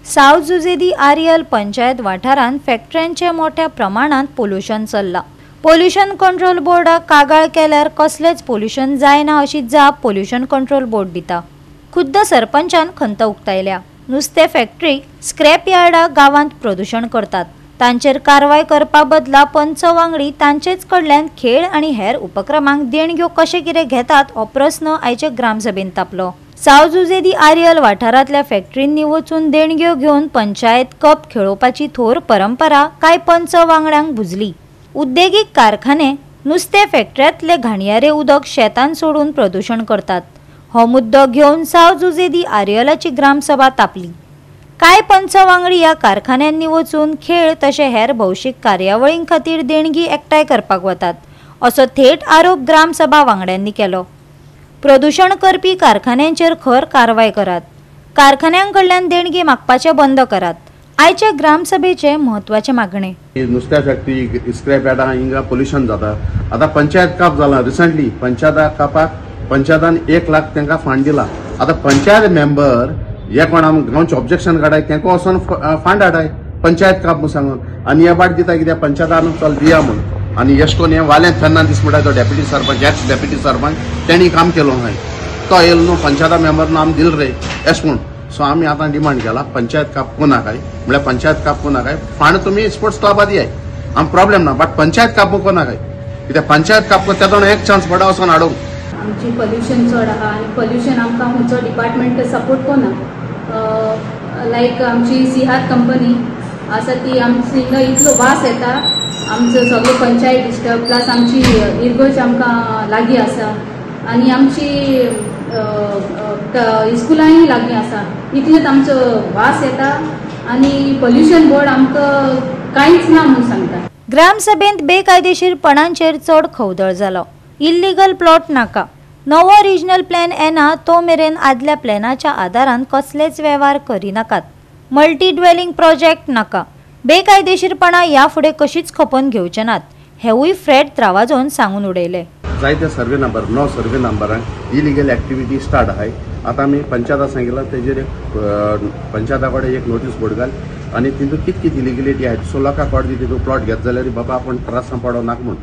साव जुजेदी आर्यल पंचायत वाठारांत फॅक्टऱ्यांचे मोठ्या प्रमाणात पोल्यूशन चल्ला। पोल्यूशन कंट्रोल बोर्डाक कागाळ केल्यार कसलेच पोल्यूशन जायना अशी जाप पोल्यूशन कंट्रोल बोर्ड दिता। खुद्द सरपंचान खंत उक्तायल्या। नुस्ते फॅक्टरी स्क्रॅप यार्डाक गावांत प्रदूषण करतात, तांचेर कारवाय करपा बदला पंच वांगडी तांचेच कडल्यान खेळ आणि हेर उपक्रमांक देणग्यो कशे कितें घेतात हो प्रस्न आयचे ग्रामसभेत तापलो। साव जुजेदी आर्यल वाठारांतल्या फॅक्टरींनी वचून देणग्यो घेवन पंचायत कप खेळोवपाची थोर परंपरा कांय पंच वांगड्यांक बुजली। उद्देगीक कारखाने नुस्ते फॅक्टऱ्यांतले घाणयारे उदक शेतान सोडून प्रदूषण करतात। हो मुद्दो घेवन साव जुजेदी आर्यलाची ग्रामसभा तापली। कांय पंच वांगडी ह्या कारखान्यांनी वचून खेळ तशे हेर भौशीक कार्यावळीं खातीर देणगी एकठांय करपाक वतात असो थेट आरोप ग्रामसभा वांगड्यांनी केलो। प्रदूषण करपी कारखान्यांचेर खर कारवाय करात, कारखान्यांकडल्यान देणगी मागपाचे बंद करात, आयचे ग्रामसभेचे म्हत्वाचे मागणे। नुस्त्या फॅक्टरी स्क्रॅप यार्डां हिंगा पोल्यूशन जाता। आता पंचायत काप जाला रिसंटली, पंचायत कापाक पंचायतान 1 लाख तांकां फंड दिला। आता पंचायत मेंबर हे कोण गांवचे ऑब्जेक्शन काडाय तांकां वचून फंड हाडाय पंचायत काप म्हणून सांगून, आनी हे बाट दिता कित्याक पंचायतान चल दिया म्हणून। आनी अशें करून हें वालें फेर्नांदीस म्हणटा तो deputy sarpanch x deputy sarpanch तेणी काम केलो न्हय, तो येयलो न्हू पंचायता मेंबर नाम दिल रे अशें म्हूण। सो आमी आतां डिमांड केला पंचायत कापू नाकाय, म्हळ्यार पंचायत कापू नाकाय, फंड तुमी स्पोर्ट्स क्लबा दियाय, आम प्रॉब्लेम ना, बट पंचायत कापू नाकाय कित्याक पंचायत कापू तेदोन एक चान्स पडा वचून हाडूंक। आमची पोल्यूशन चड आहा आनी पोल्यूशन आमकां खंयचो डिपार्टमेंट सपोर्ट करना। लायक आमची सिहात कंपनी आसा ती आमची इतलो वास येता, आमचो सगळो पंचायत डिस्टर्ब प्लस आमची इरगोच आमकां लागीं आसा आनी आमची स्कुलांय लागीं आसा, इतलेच आमचो वास येता आनी पोल्यूशन बोर्ड आमकां कांयच ना म्हणून सांगता। ग्रामसभेत बेकायदेशीरपणांचेर चड खवदळ जालो। इल्लीगल प्लॉट नाका, नवो रिजनल प्लॅन येना तो मेरेन आदल्या प्लॅनाच्या आदारान कसलेच वेव्हार करिनाकात। मल्टी ड्वेलिंग प्रोजेक्ट नाका, बेकायदेशीरपणा ह्या फुडें कशीच खपोवन घेवचे नात हेवूय फ्रेड त्रावाजोन सांगून उडयले। जायते सर्वे नंबर 9 सर्वे नंबरान इलिगल एक्टिविटी स्टार्ट आहाय। आता आमी पंचायता सांगितलं तेजेर पंचायता कडेन एक नोटीस बोर्ड घाल आनी तितून कित इलिगलिटी आहाय सो लोकांक कळटा तितून प्लॉट घेत जाल्यार बाबा आपण त्रासान पडो नाका म्हूण।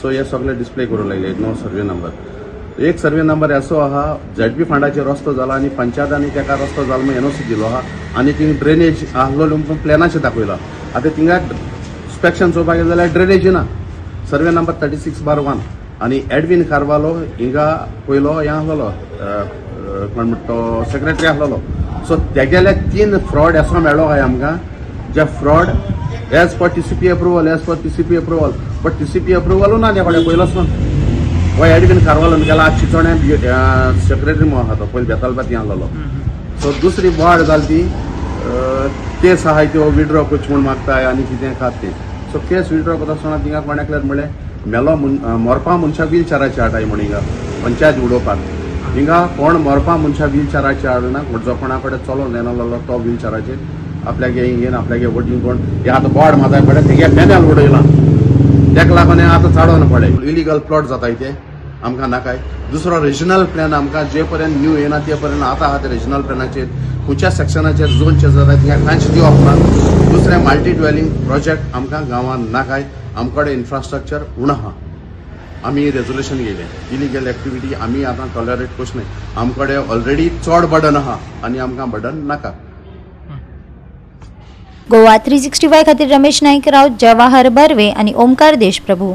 सो हे सगळे डिस्प्ले करूंक लागले 9 सर्वे नंबर। एक सर्वे नंबर असो आहा ZP फंडाचेर रस्तो जाला आनी पंचायतांनी तेका रस्तो जाला म्हणून NOC दिलो आहा आनी थिंग ड्रेनेज आहलो प्लॅनाचेर दाखयला। आता थिंगा इन्स्पेक्शन चोवपाक गेले जाल्यार ड्रेनेज ना। सर्वे नंबर 36/1 आनी एडविन कार्वालो हिंगा पयलो हें आहलो कोण म्हणटा तो सेक्रेटरी आहलो। सो तेगेले 3 फ्रॉड असो मेळ्ळो आहाय आमकां, जे fraud as per TCP approval but TCP अप्रुवलू ना त्या पयलोच ना। हो एडविन कार्वालोन गेला आज चिचोण्या सेक्रेटरी मो आहा तो पयलीं बेतालबाती आहलो। सो दुसरी वाड जाली ती केस आहाय त्यो विड्रॉ करची म्हूण मागताय आनी कितें खात ते। सो केस विड्रॉ करता आसतना थिंगा कोण एकल्यार म्हणलें मेलो मोरपा मनशा व्हीलचॅराचेर हाडाय म्हण हिंगा पंचायत उडोवपाक। हिंगा कोण मोरपा मनशा व्हीलचॅराचेर हाडना, जो कोणा कडेन चलो नेलो तो व्हीलचॅराचेर आपल्यागे हिंगेन आपल्यागे वोटींग कोण हे आतां बोर्ड माताय पडे तेगे पॅनल उडयला, तेका लागून हें आतां चाडोन पडे। इलिगल प्लॉट जाताय ते आमकां नाकाय। दुसरो रिजनल प्लॅन आमकां जे पर्यंत न्यू येना ते पर्यंत आतां आहा ते रिजनल प्लॅनाचेर खंयच्या सेक्शनाचेर झोनचेर जाता थिंगा कांयच दिवप ना। दुसरें मल्टी ड्वेलिंग प्रोजेक्ट आमकां गांवांत नाकाय, आमकडे इन्फ्रास्ट्रक्चर उण आहा। आमी रेजोल्युशन घेयलें इलिगल एक्टिविटी आमी आतां टॉलरेट करचना, आमकडे ऑलरेडी चड बर्डन आहा आनी आमकां बर्डन नाका। गोवा 365 खातीर रमेश नाईक राव, जवाहर बर्वे आनी ओमकार देशप्रभू।